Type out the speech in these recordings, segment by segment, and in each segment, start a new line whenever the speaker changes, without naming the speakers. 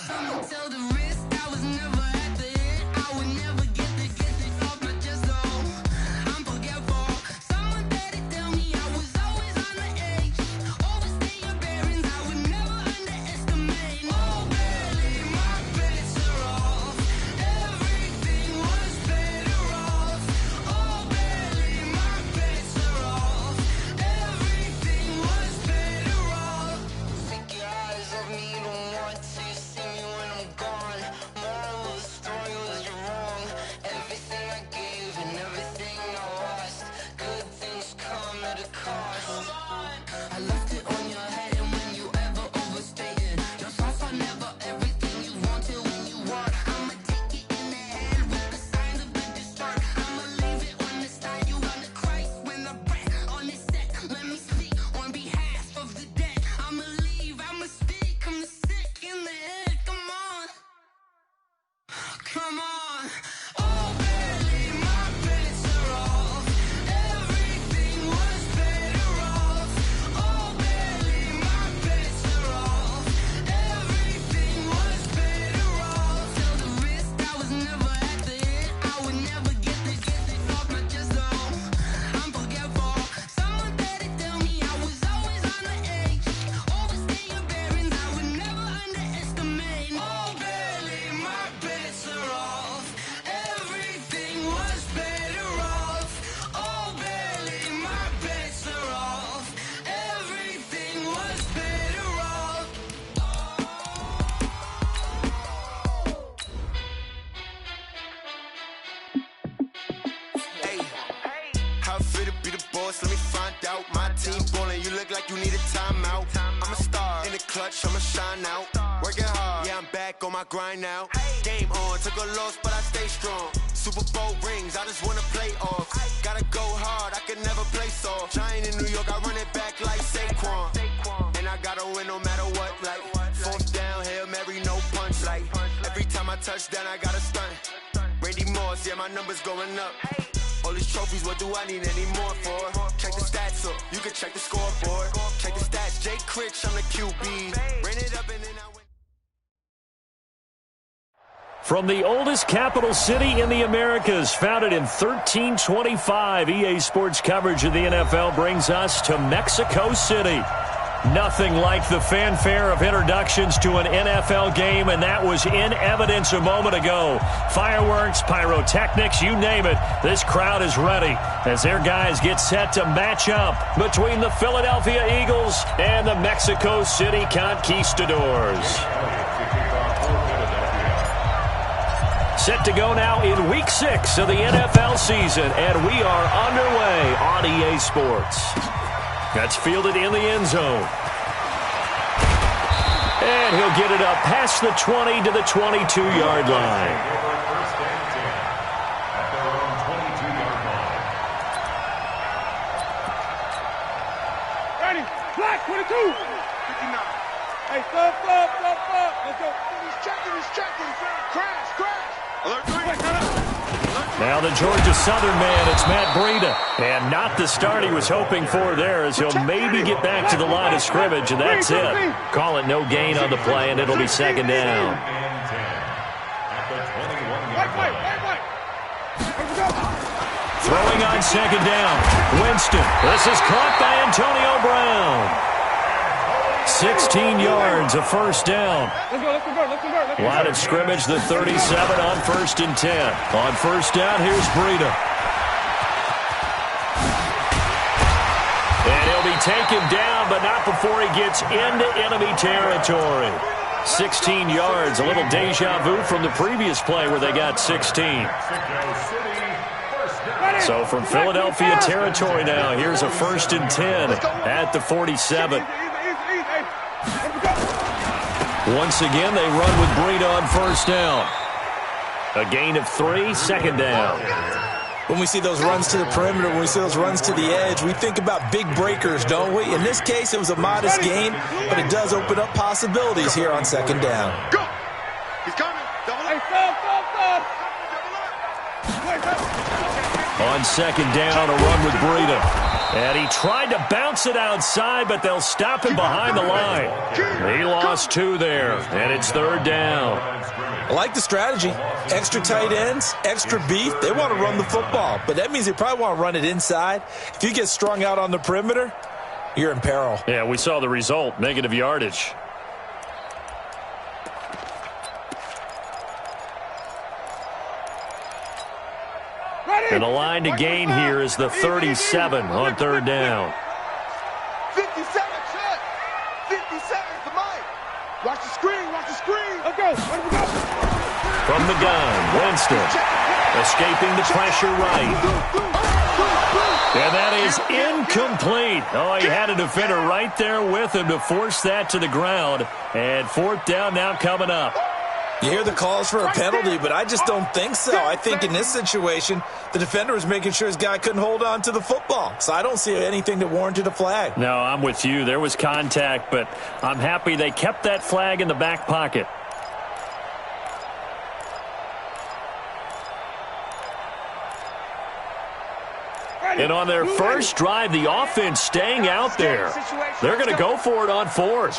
Tell the risk I was never at the end. I would never get this off my chest, though. I'm forgetful. Someone better tell me I was always on the edge. Overstay your bearings, I would never underestimate. Oh, barely, my bets are off. Everything was better off. Oh, barely, my bets are off. Everything was better off. Take your eyes off me, don't want to see me when I'm gone. Moral of the story was you're wrong. Everything I gave and everything I lost. Good things come at a cost. I left it on your head, and when you ever overstay it, your thoughts are never everything you wanted when you want. I'ma take it in the head with the signs of a distort. I'ma leave it on the side. You on the Christ when I breath on this set. Let me speak on behalf of the dead. I'ma leave, I'ma speak. I'm the sick in the head. Come on, come on. Oh, barely, my bets are off. Everything was better off. Oh, barely, my bets are off. Everything was better off. Tell the risk I was never at the end. I would never get this off my chest, though. I'm forgetful. Someone better tell me I was always on the edge. Overstay your bearings, I would never underestimate. Oh, barely, my bets are off. Everything was better off. Oh, barely, my bets are off. Everything was better off.
Hey, how fit to be the boss? Let me find out. My team ballin', you look like you need a timeout. I'm a star in the clutch, I'ma shine out. Working hard, yeah, I'm back on my grind now. Game on, took a loss, but I stay strong. Super Bowl rings, I just wanna play off. Gotta go hard, I can never play soft. Giant in New York, I run it back like Saquon. And I gotta win no matter what, like fourth down, Hail Mary, no punch. Like every time I touch down, I gotta stunt. Randy Moss, yeah, my numbers going up. All these trophies, what do I need any more for? Check the stats up, you can check the scoreboard. Check the stats, Jay Critch, I'm the QB. Ran it up and then I went.
From the oldest capital city in the Americas, founded in 1325, EA Sports coverage of the NFL brings us to Mexico City. Nothing like the fanfare of introductions to an NFL game, and that was in evidence a moment ago. Fireworks, pyrotechnics, you name it. This crowd is ready as their guys get set to match up between the Philadelphia Eagles and the Mexico City Conquistadors. Set to go now in Week 6 of the NFL season, and we are underway on EA Sports. That's fielded in the end zone. And he'll get it up past the 20 to the 22-yard line.
Ready, black 22. 59. Hey, stop. Let's go. He's checking. Crash. Alert 3.
Now the Georgia Southern man, it's Matt Breida. And not the start he was hoping for there, as he'll maybe get back to the line of scrimmage, and that's it. Call it no gain on the play, and it'll be second down. Throwing on second down. Winston. This is caught by Antonio Brown. 16 yards, a first down. Line of scrimmage, the 37 on 1st and 10. On first down, here's Breida. And he'll be taken down, but not before he gets into enemy territory. 16 yards, a little deja vu from the previous play where they got 16. So from Philadelphia territory now, here's a 1st and 10 at the 47. Once again, they run with Breida on first down. A gain of 3, second down.
When we see those runs to the perimeter, when we see those runs to the edge, we think about big breakers, don't we? In this case, it was a modest gain, but it does open up possibilities here on second down.
Go! He's coming. Double up. Hey, stop.
On second down, a run with Breida. And he tried to bounce it outside, but they'll stop him behind the line. He lost 2 there, and it's 3rd down.
I like the strategy. Extra tight ends, extra beef. They want to run the football, but that means they probably want to run it inside. If you get strung out on the perimeter, you're in peril.
Yeah, we saw the result, negative yardage. And the line to gain here is the 37 on 3rd down.
57, shot. 57, the mic. Watch the screen, watch the screen. Let's go, let me go.
From the gun, Winston. Escaping the pressure right. And that is incomplete. Oh, he had a defender right there with him to force that to the ground. And 4th down now coming up.
You hear the calls for a penalty, but I just don't think so. I think in this situation, the defender was making sure his guy couldn't hold on to the football. So I don't see anything that warranted a flag.
No, I'm with you. There was contact, but I'm happy they kept that flag in the back pocket. And on their first drive, the offense staying out there. They're going to go for it on 4th.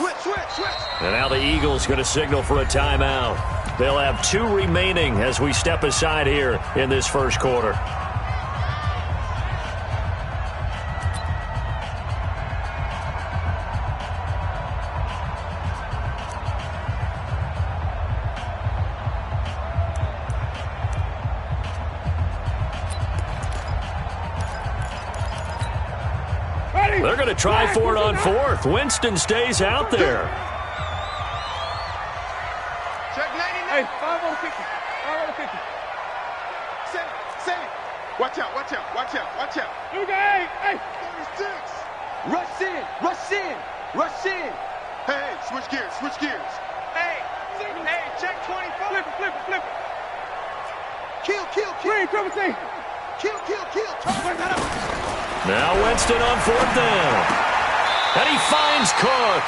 And now the Eagles going to signal for a timeout. They'll have 2 remaining as we step aside here in this first quarter. They're going to try for it on 4th. Winston stays out there.
Check 99. Hey, 5 on 50. 5 on 50. Send it. Watch out, watch out, watch out, watch out. Look at, hey. 36. Rush in, rush in, rush in. Hey, switch gears, switch gears. Hey, check 24. Flip it, flip it. Kill. Green, triple T. Kill.
Now Winston on 4th down. And he finds Cook.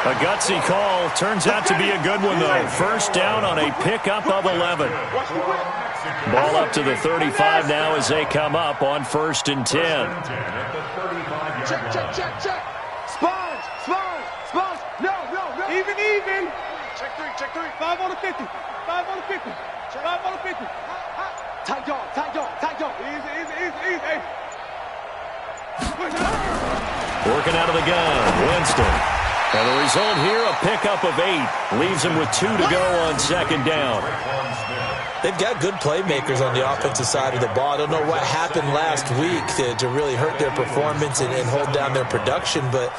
A gutsy call. Turns out to be a good one, though. First down on a pickup of 11. Ball up to the 35 now as they come up on 1st and 10.
Check. Sponge. No. Even. Check 3. 5 on the 50. 5 on the 50. 5 on the 50. Tight dog. Easy. Hey.
Working out of the gun, Winston. And the result here, a pickup of 8. Leaves him with 2 to go on 2nd down.
They've got good playmakers on the offensive side of the ball. I don't know what happened last week to really hurt their performance and hold down their production, but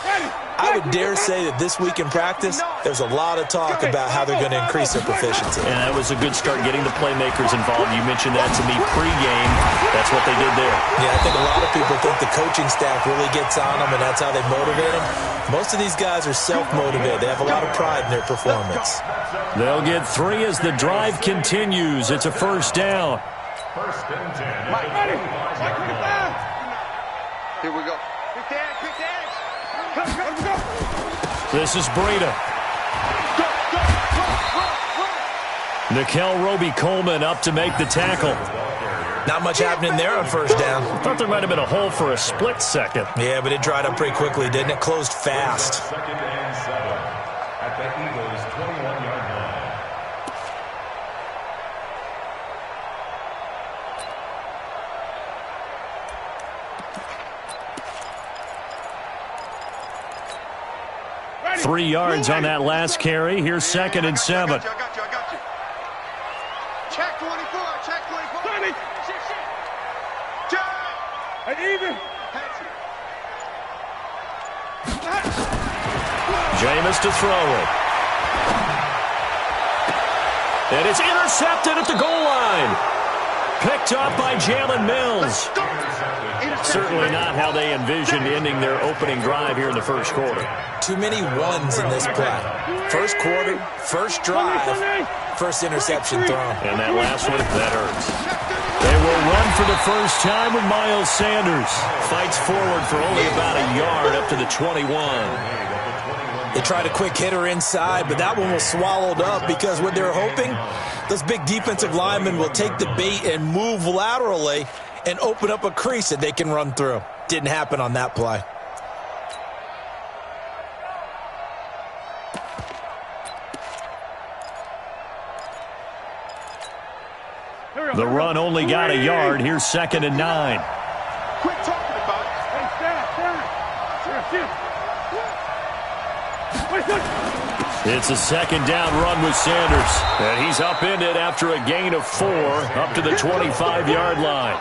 I would dare say that this week in practice, there's a lot of talk about how they're going to increase their proficiency.
And that was a good start getting the playmakers involved. You mentioned that to me pregame. That's what they did there.
Yeah, I think a lot of people think the coaching staff really gets on them, and that's how they motivate them. Most of these guys are self-motivated. They have a lot of pride in their performance.
They'll get 3 as the drive continues. It's a 1st down.
1st and 10. Mike, ready. Mike, 25. Here we go. Pick the edge. Go.
This is Breida.
Go.
Nickel Roby-Coleman up to make the tackle.
Not much happening there on 1st down.
Thought there might have been a hole for a split second.
Yeah, but it dried up pretty quickly, didn't it? Closed fast.
2nd and 7 at the Eagles' 21-yard line.
Ready. 3 yards on that last carry. Here's 2nd and 7.
I got you. Check 24. And even.
Jameis to throw it. And it's intercepted at the goal line. Picked up by Jalen Mills. Certainly not how they envisioned ending their opening drive here in the first quarter.
Too many ones in this play. First quarter, first drive, first interception thrown.
And that last one, that hurts. They will run for the first time with Miles Sanders. Fights forward for only about a yard up to the 21.
They tried a quick hitter inside, but that one was swallowed up because what they're hoping, those big defensive linemen will take the bait and move laterally and open up a crease that they can run through. didn't happen on that play.
The run only got a yard. Here's 2nd and 9.
Quit talking about it. Hey,
It's a 2nd down run with Sanders. And he's upended after a gain of 4 up to the 25-yard line.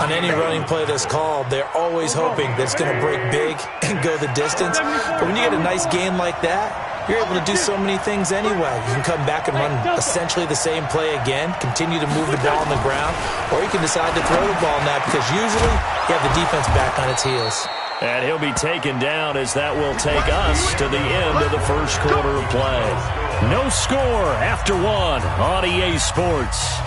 On any running play that's called, they're always hoping that it's going to break big and go the distance. But when you get a nice gain like that, you're able to do so many things anyway. You can come back and run essentially the same play again, continue to move the ball on the ground, or you can decide to throw the ball now because usually you have the defense back on its heels.
And he'll be taken down as that will take us to the end of the first quarter of play. No score after 1 on EA Sports.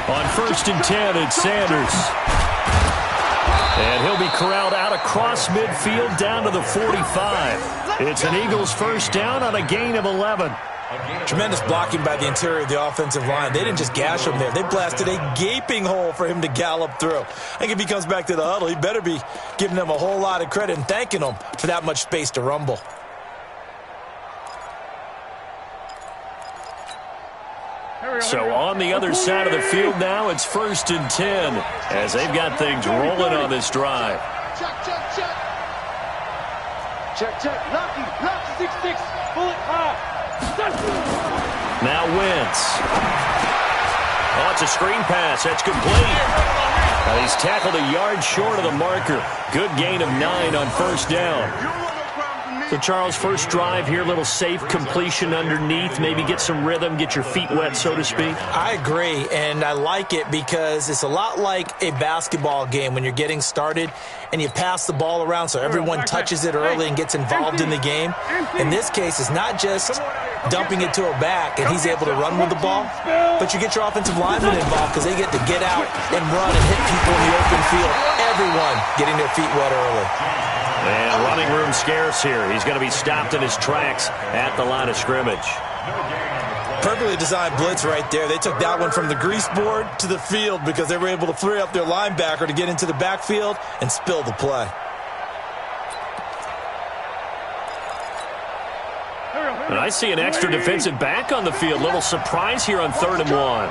On 1st and 10, it's Sanders. And he'll be corralled out across midfield down to the 45. It's an Eagles first down on a gain of 11.
Tremendous blocking by the interior of the offensive line. They didn't just gash him there. They blasted a gaping hole for him to gallop through. I think if he comes back to the huddle, he better be giving them a whole lot of credit and thanking them for that much space to rumble.
So on the other side of the field now, it's 1st and 10 as they've got things rolling on this drive.
Check, check, check. Check, check. Lucky, 6-6. Bullet high.
Now Wentz. Oh, it's a screen pass. That's complete. Now he's tackled a yard short of the marker. Good gain of 9 on 1st down. So, Charles, first drive here, little safe completion underneath, maybe get some rhythm, get your feet wet, so to speak.
I agree, and I like it because it's a lot like a basketball game when you're getting started and you pass the ball around so everyone touches it early and gets involved in the game. In this case, it's not just dumping it to a back and he's able to run with the ball, but you get your offensive linemen involved because they get to get out and run and hit people in the open field. Everyone getting their feet wet early.
And running room scarce here. He's going to be stopped in his tracks at the line of scrimmage.
Perfectly designed blitz right there. They took that one from the grease board to the field because they were able to free up their linebacker to get into the backfield and spill the play.
And I see an extra defensive back on the field. Little surprise here on 3rd and 1.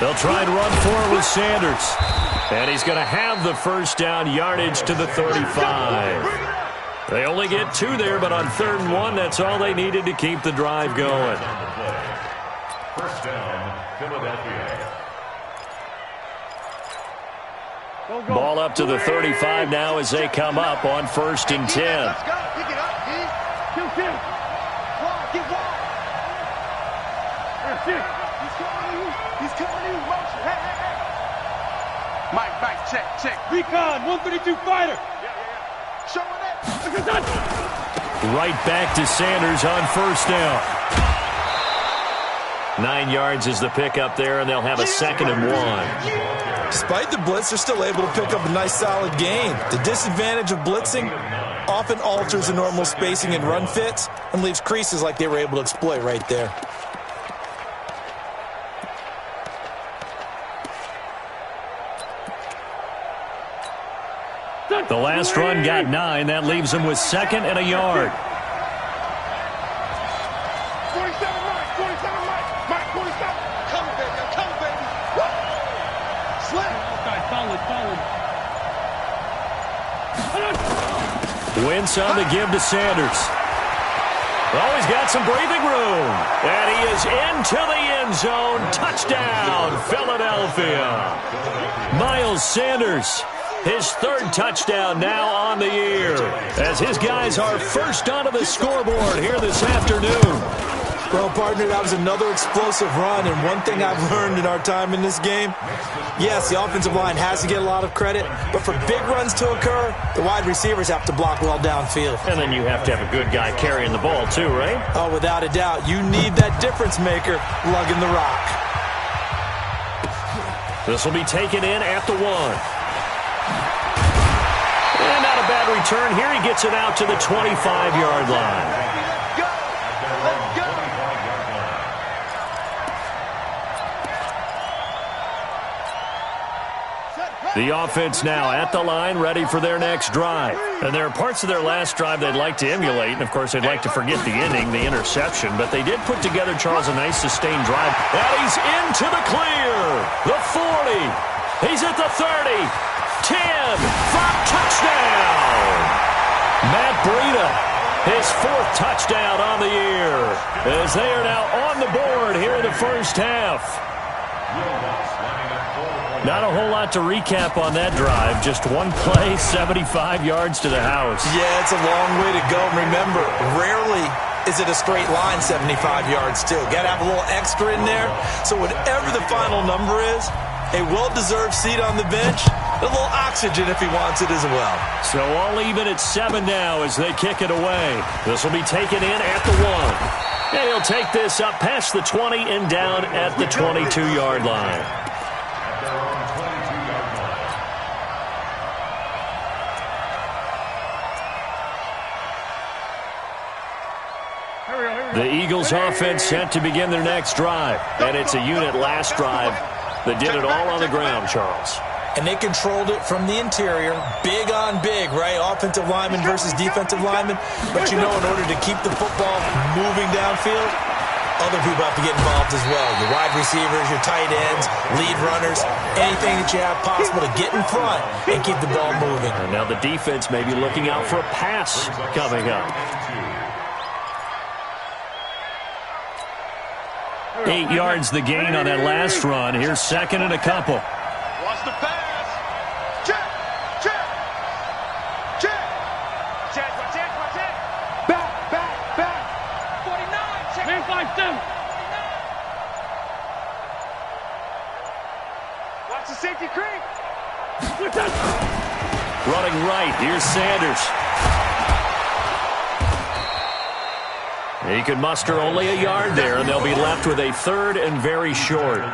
They'll try and run forward with Sanders. And he's going to have the first down, yardage to the 35. They only get 2 there, but on 3rd and 1, that's all they needed to keep the drive going.
First down, Philadelphia.
Ball up to the 35 now as they come up on 1st and 10.
He's coming in motion. Hey, hey, hey. Mike, check, check. Recon, 132 fighter. Yeah. Showing it.
Right back to Sanders on 1st down. 9 yards is the pickup there, and they'll have a 2nd and 1.
Despite the blitz, they're still able to pick up a nice solid gain. The disadvantage of blitzing often alters the normal spacing and run fits and leaves creases like they were able to exploit right there.
The last run got 9. That leaves them with 2nd and a yard.
47 Mike. 47 Mike. Mike, 47. Come, baby. Come, baby. Woo! Slam. Okay, solid.
Wentz on the give to Sanders. Oh, he's got some breathing room. And he is into the end zone. Touchdown, Philadelphia. Miles Sanders. His 3rd touchdown now on the year as his guys are first onto the scoreboard here this afternoon.
Well, partner, that was another explosive run, and one thing I've learned in our time in this game, yes, the offensive line has to get a lot of credit, but for big runs to occur, the wide receivers have to block well downfield.
And then you have to have a good guy carrying the ball too, right?
Oh, without a doubt. You need that difference maker lugging the rock.
This will be taken in at the 1. And not a bad return here. He gets it out to the 25-yard line. The offense now at the line, ready for their next drive. And there are parts of their last drive they'd like to emulate, and, of course, they'd like to forget the ending, the interception. But they did put together, Charles, a nice sustained drive. And he's into the clear. The 40. He's at the 30. 10. 5. Touchdown. Matt Breida, his 4th touchdown on the year, as they are now on the board here in the first half. Not a whole lot to recap on that drive. Just one play, 75 yards to the house.
Yeah, it's a long way to go. Remember, rarely is it a straight line 75 yards, too. Got to have a little extra in there. So whatever the final number is, a well-deserved seat on the bench, a little oxygen if he wants it as well.
So all even at 7 now as they kick it away. This will be taken in at the 1. And he'll take this up past the 20 and down at the 22-yard line. The Eagles offense set to begin their next drive. And it's a unit last drive that did it all on the ground, Charles.
And they controlled it from the interior. Big on big, right? Offensive lineman versus defensive lineman. But, you know, in order to keep the football moving downfield, other people have to get involved as well. Your wide receivers, your tight ends, lead runners, anything that you have possible to get in front and keep the ball moving.
And now the defense may be looking out for a pass coming up. 8 yards the gain on that last run. Here's second and a couple.
Watch the pass. Check. Check. Check. Check. Watch it. Watch it. Back. 49. Check. Man, 5-2. Watch the safety creep.
Running right. Here's Sanders. He could muster only a yard there, and they'll be left with a 3rd and very short.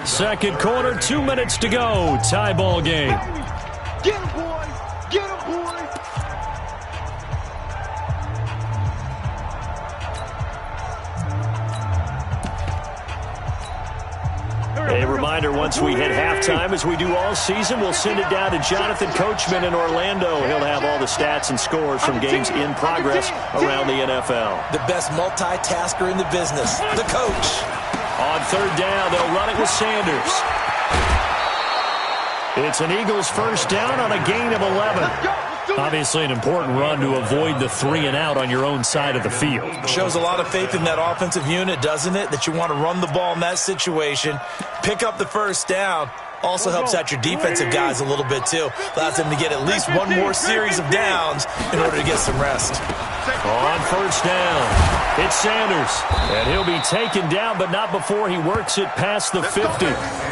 Second quarter, 2 minutes to go. Tie ball game.
Get him, boys. Get him, boys.
A reminder, once we hit halftime, as we do all season, we'll send it down to Jonathan Coachman in Orlando. He'll have all the stats and scores from games in progress around the NFL.
The best multitasker in the business, the coach.
On 3rd down, they'll run it with Sanders. It's an Eagles first down on a gain of 11. Obviously an important run to avoid the 3 and out on your own side of the field.
Shows a lot of faith in that offensive unit, doesn't it? That you want to run the ball in that situation, pick up the first down. Also helps out your defensive guys a little bit, too. Allows them to get at least one more series of downs in order to get some rest.
On first down, it's Sanders. And he'll be taken down, but not before he works it past the 50.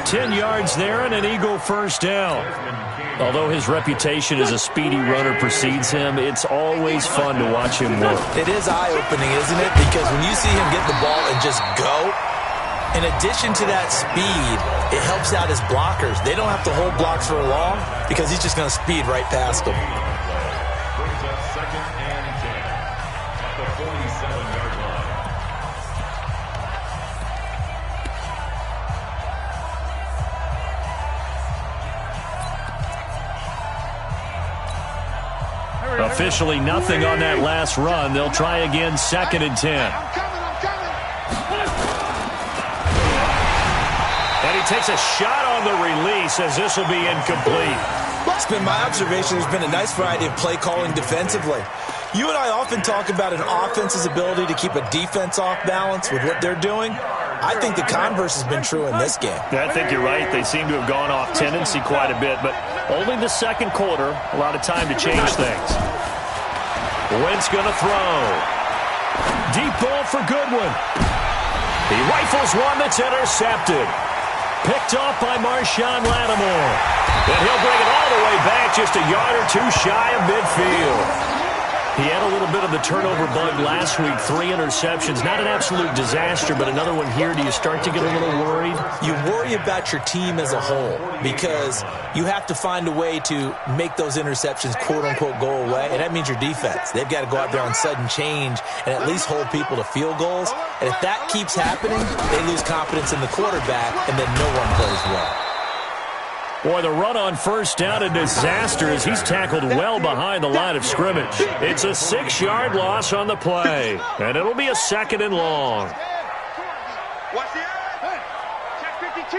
10 yards there and an Eagle first down. Although his reputation as a speedy runner precedes him, it's always fun to watch him work.
It is eye-opening, isn't it? Because when you see him get the ball and just go, in addition to that speed, it helps out his blockers. They don't have to hold blocks for long because he's just going to speed right past them.
Brings up 2nd and 10 at the 47-yard line.
Officially nothing on that last run. They'll try again, 2nd and 10.
I'm coming.
And he takes a shot on the release as this will be incomplete.
It's been my observation there's been a nice variety of play calling defensively. You and I often talk about an offense's ability to keep a defense off balance with what they're doing. I think the converse has been true in this game.
I think you're right. They seem to have gone off tendency quite a bit, but only the second quarter, a lot of time to change things. Wentz going to throw. Deep ball for Goodwin. He rifles one that's intercepted. Picked off by Marshawn Lattimore. And he'll bring it all the way back, just a yard or two shy of midfield. He had a little bit of the turnover bug last week, 3 interceptions. Not an absolute disaster, but another one here. Do you start to get a little worried?
You worry about your team as a whole because you have to find a way to make those interceptions, quote-unquote, go away, and that means your defense. They've got to go out there on sudden change and at least hold people to field goals. And if that keeps happening, they lose confidence in the quarterback, and then no one plays well.
Boy, the run on first down, a disaster as he's tackled well behind the line of scrimmage. It's a 6-yard loss on the play, and it'll be a 2nd and long.
Watch the eye. Check 52.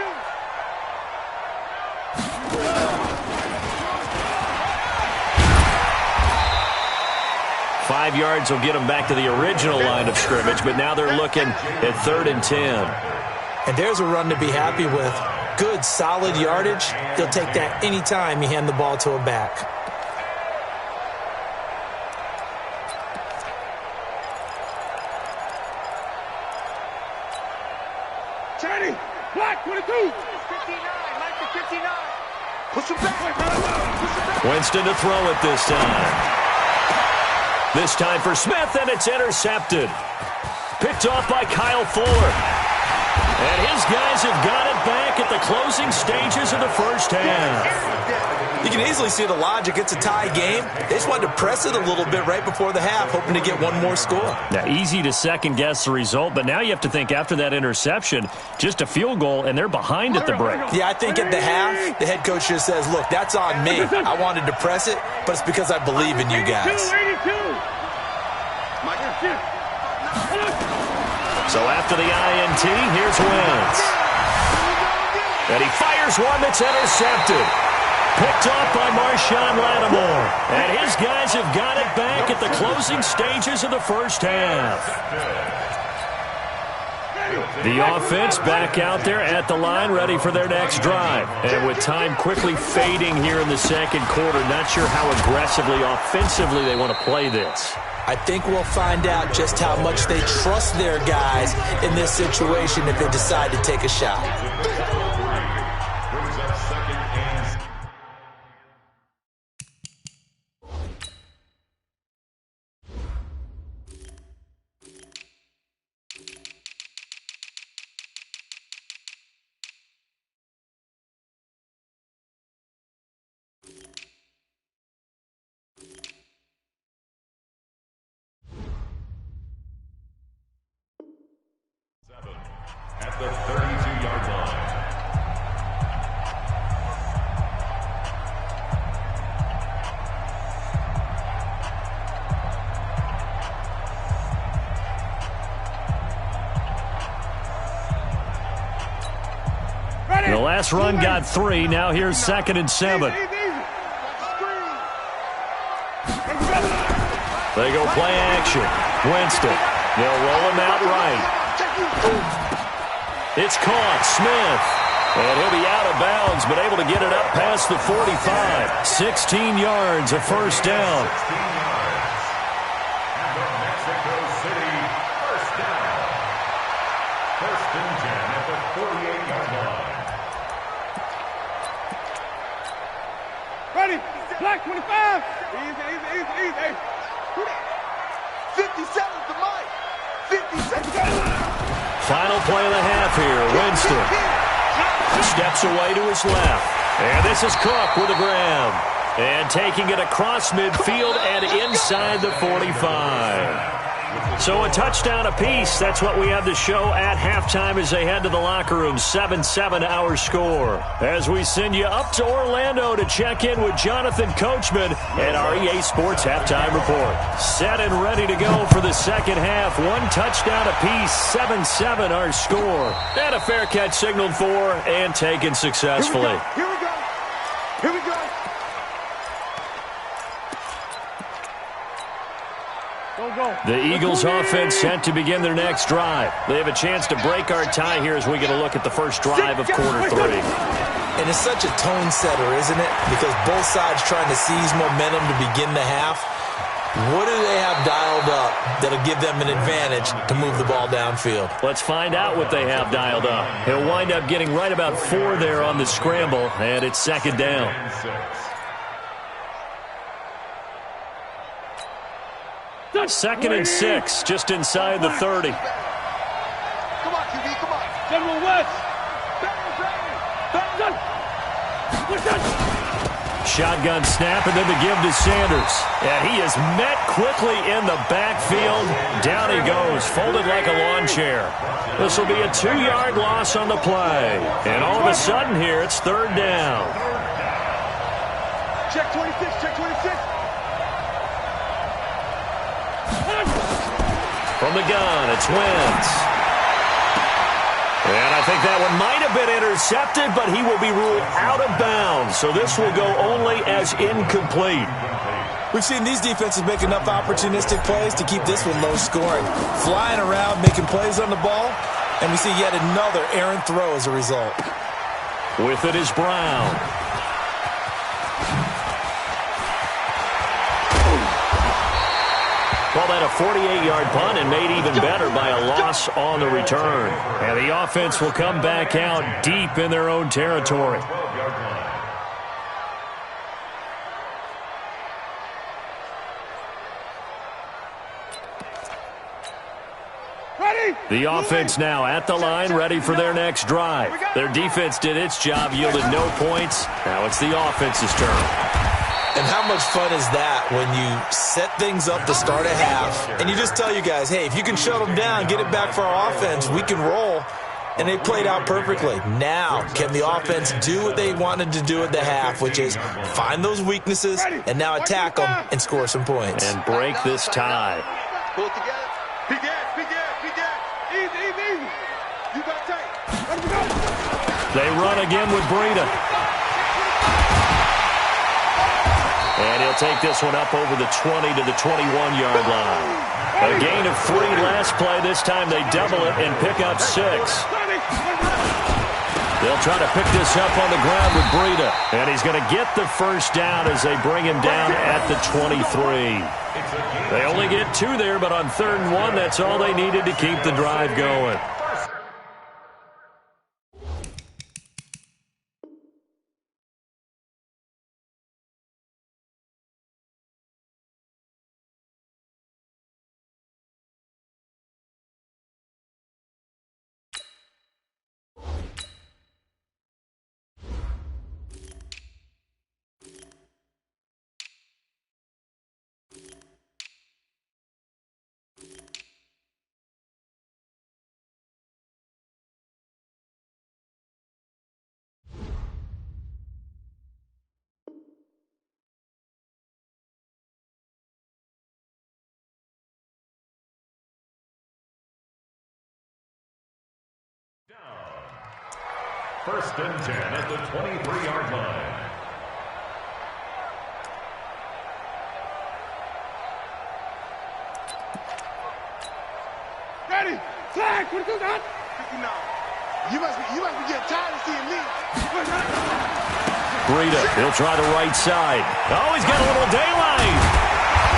Five yards will get them back to the original line of scrimmage, but now they're looking at 3rd and 10.
And there's a run to be happy with. Good, solid yardage. They'll take that anytime you hand the ball to a back.
Cheney, black 22. 59, like the 59. Push him back.
Winston to throw it this time. This time for Smith, and it's intercepted. Picked off by Kyle Fuller. And his guys have got it back at the closing stages of the first half.
You can easily see the logic. It's a tie game. They just wanted to press it a little bit right before the half, hoping to get one more score.
Now, easy to second-guess the result, but now you have to think after that interception, just a field goal, and they're behind at the break.
Yeah, I think at the half, the head coach just says, look, that's on me. I wanted to press it, but it's because I believe in you guys.
82.
So after the INT, here's Wentz. And he fires one that's intercepted. Picked off by Marshawn Lattimore. And his guys have got it back at the closing stages of the first half. The offense back out there at the line, ready for their next drive. And with time quickly fading here in the second quarter, not sure how aggressively, offensively they want to play this.
I think we'll find out just how much they trust their guys in this situation if they decide to take a shot.
Brings up 2nd and... At the 32-yard line.
The last run got 3. Now here's 2nd and 7. They go play action. Winston. They'll roll him out right. It's caught. Smith. And he'll be out of bounds, but able to get it up past the 45. 16 yards, a first down.
16 yards. And the Mexico City first down. 1st and 10 at the 48-yard line.
Ready? Black 25. Easy. 57's the mic. 57.
Final play of the half here. Winston steps away to his left. And this is Cook with a grab. And taking it across midfield and inside the 45. So a touchdown apiece. That's what we have to show at halftime as they head to the locker room. 7-7 our score. As we send you up to Orlando to check in with Jonathan Coachman and our EA Sports Halftime Report. Set and ready to go for the second half. One touchdown apiece. 7-7 our score. And a fair catch signaled for and taken successfully.
Here we go.
The Eagles offense set to begin their next drive. They have a chance to break our tie here as we get a look at the first drive of quarter 3.
And it's such a tone setter, isn't it? Because both sides trying to seize momentum to begin the half. What do they that'll give them an advantage to move the ball downfield.
Let's find out what they have dialed up. He'll wind up getting right about 4 there on the scramble, and it's second down. Second and 6, just inside the 30.
Come on, QB, come on. General West.
Shotgun snap, and then the give to Sanders. And he is met quickly in the backfield. Down he goes, folded like a lawn chair. This will be a 2-yard loss on the play. And all of a sudden here, it's third down.
Check 26, check 26.
From the gun, it's Wentz. And I think that one might have been intercepted, but he will be ruled out of bounds. So this will go only as incomplete.
We've seen these defenses make enough opportunistic plays to keep this one low scoring. Flying around, making plays on the ball, and we see yet another errant throw as a result.
With it is Brown. Call that a 48-yard punt and made even better by a loss on the return. And the offense will come back out deep in their own territory. The offense now at the line, ready for their next drive. Their defense did its job, yielded no points. Now it's the offense's turn.
And how much fun is that when you set things up to start a half, and you just tell you guys, hey, if you can shut them down, get it back for our offense, we can roll. And they played out perfectly. Now, can the offense do what they wanted to do at the half, which is find those weaknesses and now attack them and score some points.
And break this tie.
Pull it together. Big gas, big gas, big gas. Easy, easy, easy. You got tight. Let me go.
They run again with Breida. And he'll take this one up over the 20 to the 21-yard line. A gain of 3 last play. This time they double it and pick up 6. They'll try to pick this up on the ground with Breida. And he's going to get the first down as they bring him down at the 23. They only get 2 there, but on 3rd and 1, that's all they needed to keep the drive going.
First and 10 at the 23-yard line.
Ready? Flag! What is that? You must be getting tired of seeing me.
Breida, he'll try the right side. Oh, he's got a little daylight.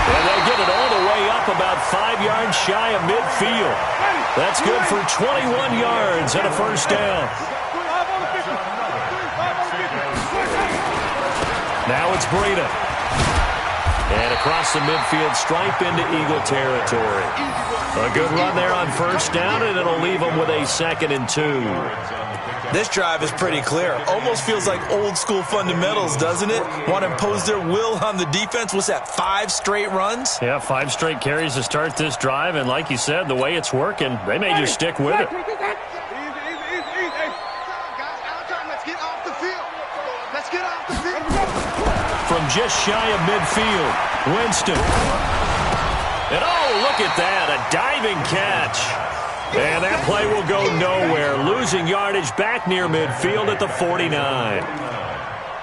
And they get it all the way up about 5 yards shy of midfield. That's good for 21 yards and a first down. Now it's Breida. And across the midfield stripe into Eagle territory. A good run there on first down, and it'll leave them with a 2nd and 2.
This drive is pretty clear. Almost feels like old school fundamentals, doesn't it? Want to impose their will on the defense. What's that, 5 straight runs?
Yeah, 5 straight carries to start this drive, and like you said, the way it's working, they may just stick with it. From just shy of midfield, Winston. And oh, look at that, a diving catch. And that play will go nowhere, losing yardage back near midfield at the 49.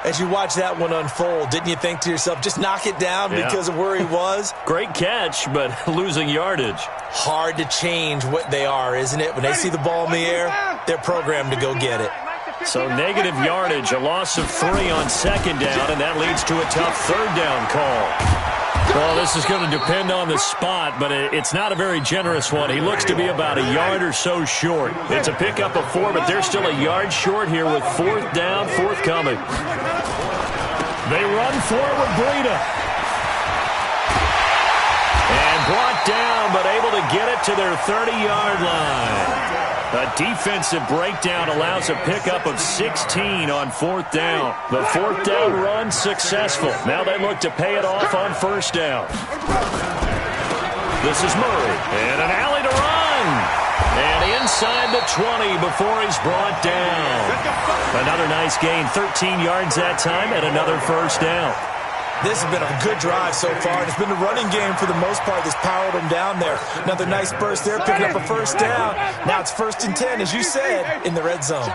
As you watch that one unfold, didn't you think to yourself, just knock it down because of where he was?
Great catch, but losing yardage.
Hard to change what they are, isn't it? When they see the ball in the air, they're programmed to go get it.
So negative yardage, a loss of 3 on 2nd down, and that leads to a tough 3rd down call. Well, this is going to depend on the spot, but it's not a very generous one. He looks to be about a yard or so short. It's a pickup of 4, but they're still a yard short here with 4th down, forthcoming. They run forward, Breida. And brought down, but able to get it to their 30-yard line. A defensive breakdown allows a pickup of 16 on 4th down. The 4th down run successful. Now they look to pay it off on 1st down. This is Murray, and an alley to run. And inside the 20 before he's brought down. Another nice gain, 13 yards that time, and another 1st down.
This has been a good drive so far, and it's been a running game for the most part that's powered them down there. Another nice burst there, picking up a 1st down. Now it's 1st and 10, as you said, in the red zone.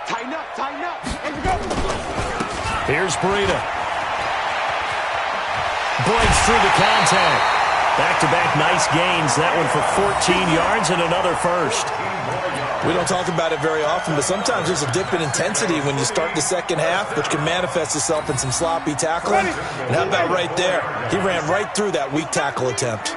Tighten up, tighten up.
Here's Breida. Breaks through the contact. Back-to-back nice gains. That one for 14 yards and another 1st.
We don't talk about it very often, but sometimes there's a dip in intensity when you start the second half, which can manifest itself in some sloppy tackling. And how about right there? He ran right through that weak tackle attempt.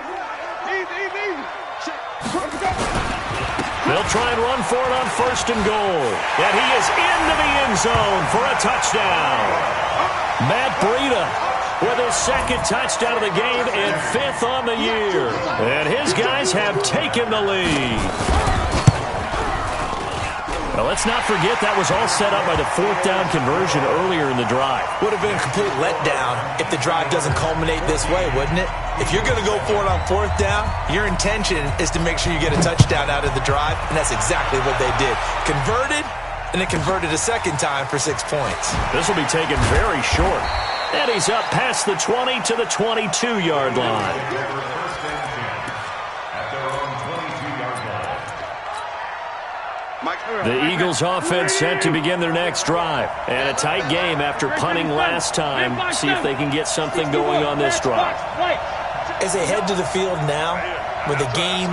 They'll try and run for it on 1st and goal. And he is into the end zone for a touchdown. Matt Breida with his 2nd touchdown of the game and 5th on the year. And his guys have taken the lead. Well, let's not forget that was all set up by the 4th down conversion earlier in the drive.
Would have been a complete letdown if the drive doesn't culminate this way, wouldn't it? If you're going to go for it on 4th down, your intention is to make sure you get a touchdown out of the drive, and that's exactly what they did. Converted, and then converted a 2nd time for 6 points.
This will be taken very short. And he's up past the 20 to the 22-yard line. The Eagles offense set to begin their next drive. And a tight game after punting last time. See if they can get something going on this drive.
As they head to the field now, with the game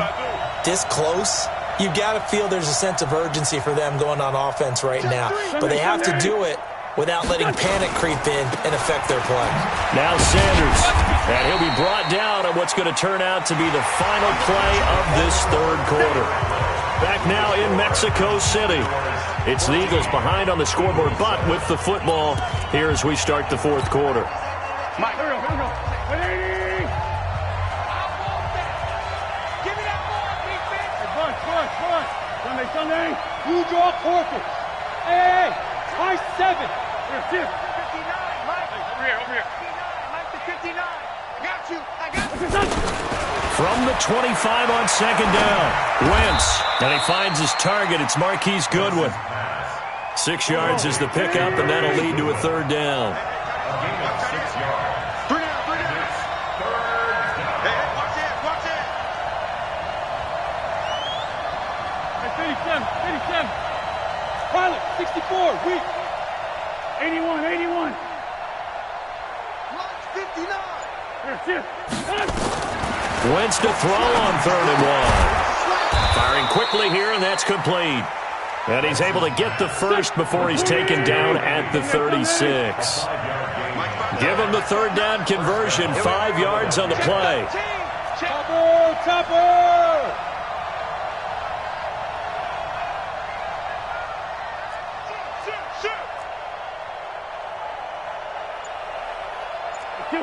this close, you've got to feel there's a sense of urgency for them going on offense right now. But they have to do it without letting panic creep in and affect their play.
Now Sanders. And he'll be brought down on what's going to turn out to be the final play of this 3rd quarter. Back now in Mexico City. It's the Eagles behind on the scoreboard, but with the football here as we start the 4th quarter.
Mike, here we go. Ready? Give me that ball, defense. Hey, Bunch. Sunday. You draw corpus. Hey, 5-7. Here. 59, Mike. Over here. 59, Mike to 59. I got you.
From the 25 on 2nd down, Wentz, and he finds his target. It's Marquise Goodwin. 6 yards is the pickup, and that'll lead to a 3rd down.
Bring it. Hey, watch it. Hey, 37. Pilot, 64, weak. 81. 59. Here.
Wentz to throw on 3rd and 1. Firing quickly here, and that's complete. And he's able to get the 1st before he's taken down at the 36. Give him the 3rd down conversion, 5 yards on the play.
Chopper!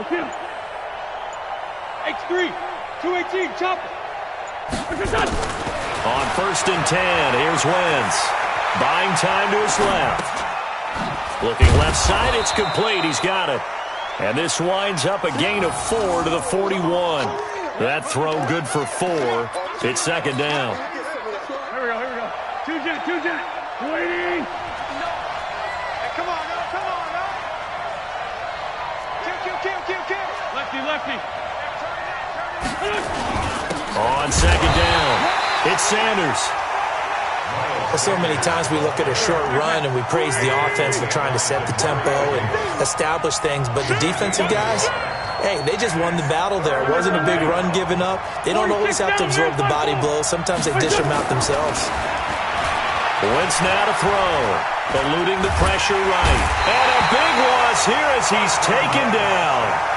Kill. X3, 218, chopper.
On 1st and 10, here's Wentz. Buying time to his left. Looking left side, it's complete. He's got it. And this winds up a gain of 4 to the 41. That throw good for 4. It's 2nd down.
Here we go. Two jet. Waiting. Hey, come on. Kill. Lefty.
On 2nd down, it's Sanders.
So many times we look at a short run and we praise the offense for trying to set the tempo and establish things, but the defensive guys, hey, they just won the battle there. It wasn't a big run given up. They don't always have to absorb the body blows. Sometimes they dish them out themselves.
Wentz now to throw, eluding the pressure right. And a big one pass here as he's taken down.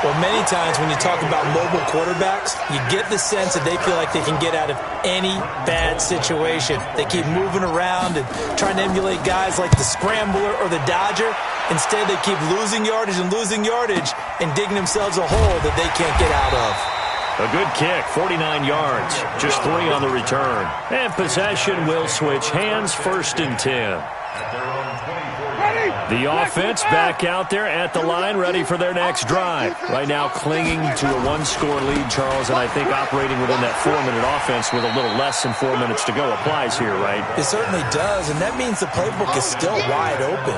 Well, many times when you talk about mobile quarterbacks, you get the sense that they feel like they can get out of any bad situation. They keep moving around and trying to emulate guys like the Scrambler or the Dodger. Instead, they keep losing yardage and digging themselves a hole that they can't get out of.
A good kick, 49 yards, just 3 on the return. And possession will switch hands, 1st and 10. The offense back out there at the line, ready for their next drive. Right now clinging to a 1-score lead, Charles, and I think operating within that 4-minute offense with a little less than 4 minutes to go applies here, right?
It certainly does, and that means the playbook is still wide open.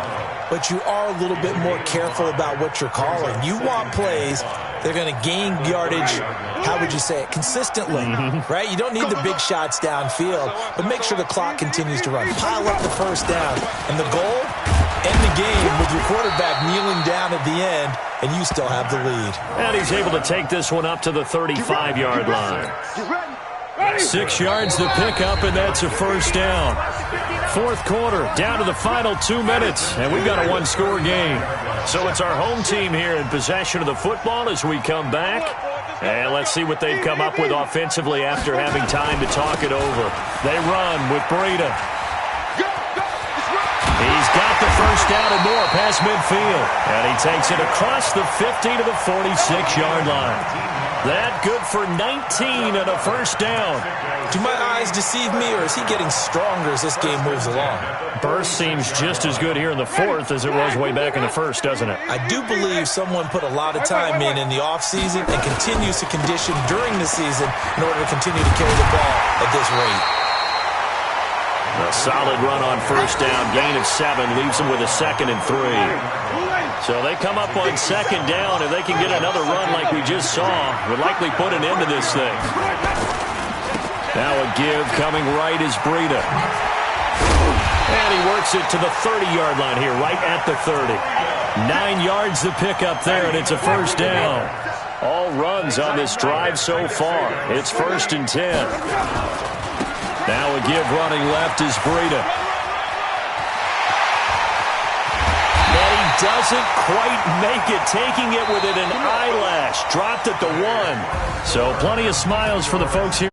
But you are a little bit more careful about what you're calling. You want plays that are going to gain yardage, how would you say it, consistently, right? You don't need the big shots downfield, but make sure the clock continues to run. Pile up the first down, and the goal, end the game with your quarterback kneeling down at the end, and you still have the lead.
And he's able to take this one up to the 35-yard line. 6 yards to pick up, and that's a 1st down. 4th quarter, down to the final 2 minutes, and we've got a 1-score game. So it's our home team here in possession of the football as we come back. And let's see what they've come up with offensively after having time to talk it over. They run with Breida. He's got the 1st down and more past midfield. And he takes it across the 50 to the 46-yard line. That good for 19 and a 1st down.
Do my eyes deceive me, or is he getting stronger as this game moves along?
Burst seems just as good here in the 4th as it was way back in the 1st, doesn't it?
I do believe someone put a lot of time in the offseason and continues to condition during the season in order to continue to carry the ball at this rate.
A solid run on 1st down, gain of 7, leaves them with a 2nd and 3. So they come up on 2nd down, and they can get another run like we just saw. Would likely put an end to this thing. Now a give coming right is Breida. And he works it to the 30-yard line here, right at the 30. 9 yards to pick up there, and it's a 1st down. All runs on this drive so far. It's 1st and 10. Now a give running left is Breida. And he doesn't quite make it, taking it within an eyelash. Dropped at the 1. So plenty of smiles for the folks here.